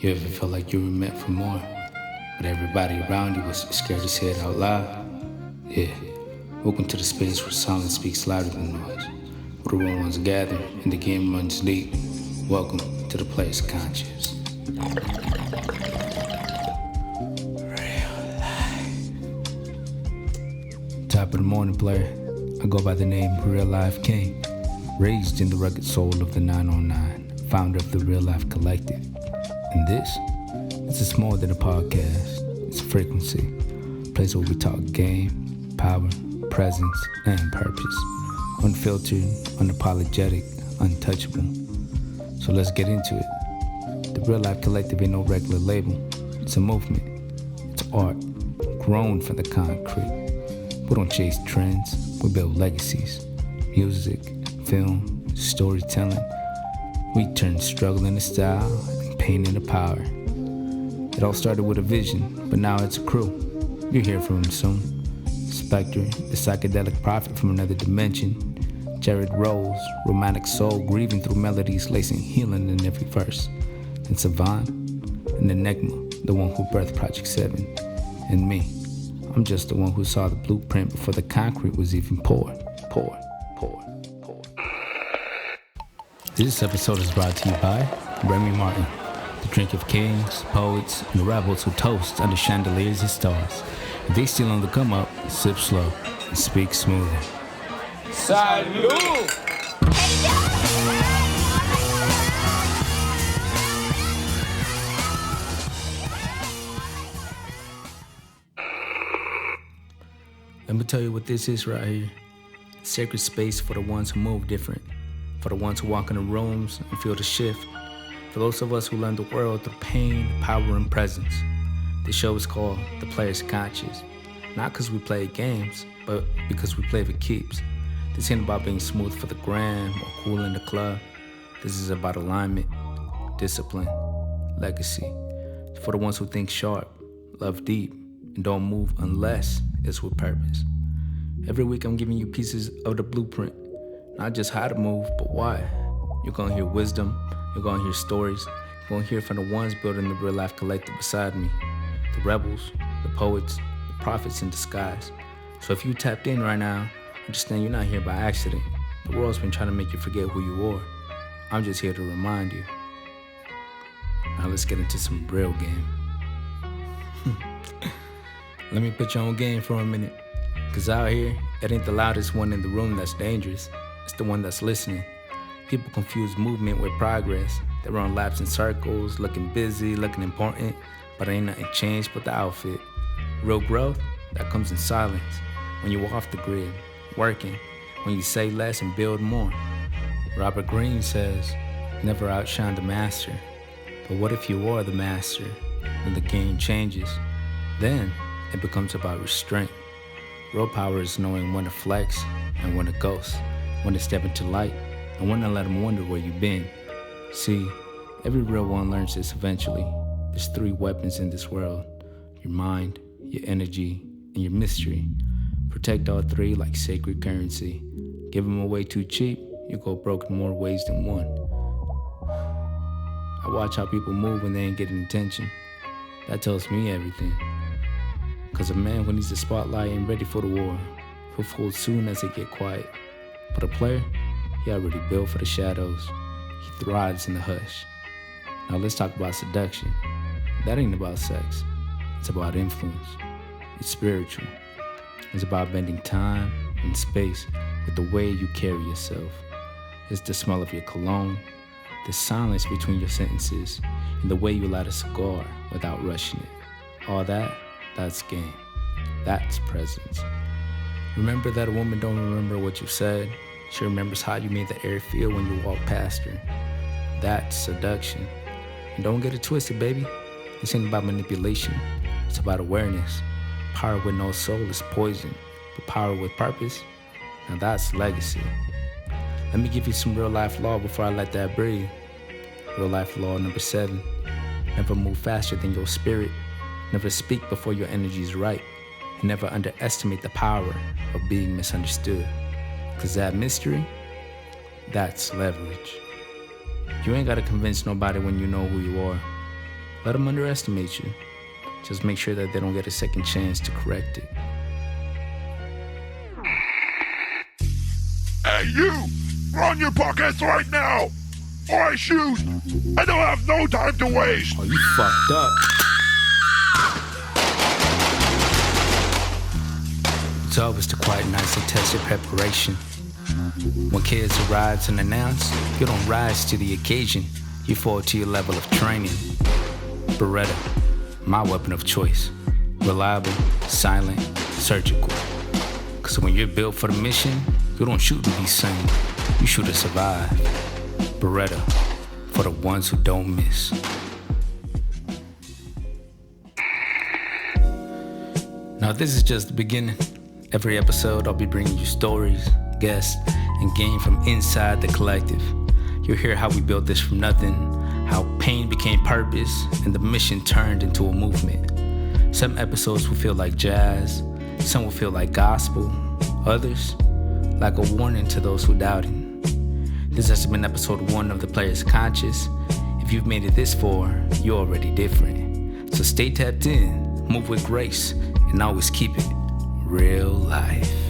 You ever felt like you were meant for more, but everybody around you was scared to say it out loud? Yeah, welcome to the space where silence speaks louder than noise, where the real ones gather and the game runs deep. Welcome to the player's conscious. Top of the morning, player. I go by the name REALIFEKING, raised in the rugged soul of the 909, founder of the Real Life Collective. And this is more than a podcast. It's a frequency, a place where we talk game, power, presence, and purpose. Unfiltered, unapologetic, untouchable. So let's get into it. The Real Life Collective ain't no regular label. It's a movement. It's art, grown from the concrete. We don't chase trends, we build legacies. Music, film, storytelling. We turn struggle into style and pain into power. It all started with a vision, but now it's a crew. You'll hear from him soon. Spectre, the psychedelic prophet from another dimension. Jared Rose, romantic soul grieving through melodies, lacing healing in every verse. And Savant, and Enigma, the one who birthed Project 7. And me, I'm just the one who saw the blueprint before the concrete was even poured. This episode is brought to you by Remy Martin, the drink of kings, poets, and rebels who toast under chandeliers and stars. If they still on the come up, sip slow and speak smoothly. Salud! Let me tell you what this is right here. A sacred space for the ones who move different, for the ones who walk in the rooms and feel the shift, for those of us who learn the world through pain, power, and presence. This show is called The Player's Conscious, not because we play games, but because we play for keeps. This ain't about being smooth for the gram or cool in the club. This is about alignment, discipline, legacy. For the ones who think sharp, love deep, and don't move unless it's with purpose. Every week I'm giving you pieces of the blueprint, not just how to move, but why. You're gonna hear wisdom, you're gonna hear stories, you're gonna hear from the ones building the Real Life Collective beside me, the rebels, the poets, the prophets in disguise. So if you tapped in right now, understand you're not here by accident. The world's been trying to make you forget who you are. I'm just here to remind you. Now let's get into some real game. Let me put you on game for a minute. Cause out here, it ain't the loudest one in the room that's dangerous. It's the one that's listening. People confuse movement with progress. They run laps in circles, looking busy, looking important, but ain't nothing changed but the outfit. Real growth, that comes in silence. When you're off the grid, working, when you say less and build more. Robert Greene says, never outshine the master. But what if you are the master when the game changes? Then it becomes about restraint. Real power is knowing when to flex and when to ghost, when to step into light and when to let them wonder where you've been. See, every real one learns this eventually. There's 3 weapons in this world: your mind, your energy, and your mystery. Protect all 3 like sacred currency. Give them away too cheap, you go broke in more ways than one. I watch how people move when they ain't getting attention. That tells me everything. Cause a man who needs the spotlight ain't ready for the war. He'll fold soon as it get quiet. But a player, he already built for the shadows. He thrives in the hush. Now let's talk about seduction. That ain't about sex. It's about influence. It's spiritual. It's about bending time and space with the way you carry yourself. It's the smell of your cologne, the silence between your sentences, and the way you light a cigar without rushing it. All that's game. That's presence. Remember that a woman don't remember what you said. She remembers how you made the air feel when you walked past her. That's seduction. And don't get it twisted, baby. This ain't about manipulation. It's about awareness. Power with no soul is poison, but power with purpose, now that's legacy. Let me give you some real life law before I let that breathe. Real life law number 7. Never move faster than your spirit. Never speak before your energy is right. And never underestimate the power of being misunderstood. Cause that mystery, that's leverage. You ain't gotta convince nobody when you know who you are. let them underestimate you. Just make sure that they don't get a second chance to correct it. Hey, you! Run your pockets right now! Or I shoot! I don't have no time to waste! Oh, you fucked up. It's always the quiet nights that test your preparation. When kids arrive unannounced, you don't rise to the occasion. You fall to your level of training. Beretta, my weapon of choice. Reliable, silent, surgical. Cause when you're built for the mission, you don't shoot to be seen. You shoot to survive. Beretta, for the ones who don't miss. Now this is just the beginning. Every episode I'll be bringing you stories, guests, and gain from inside the collective. You'll hear how we built this from nothing, how pain became purpose, and the mission turned into a movement. Some episodes will feel like jazz, some will feel like gospel, others like a warning to those who doubted. This has been episode 1 of The Player's Conscious. If you've made it this far, you're already different. So stay tapped in, move with grace, and always keep it real life.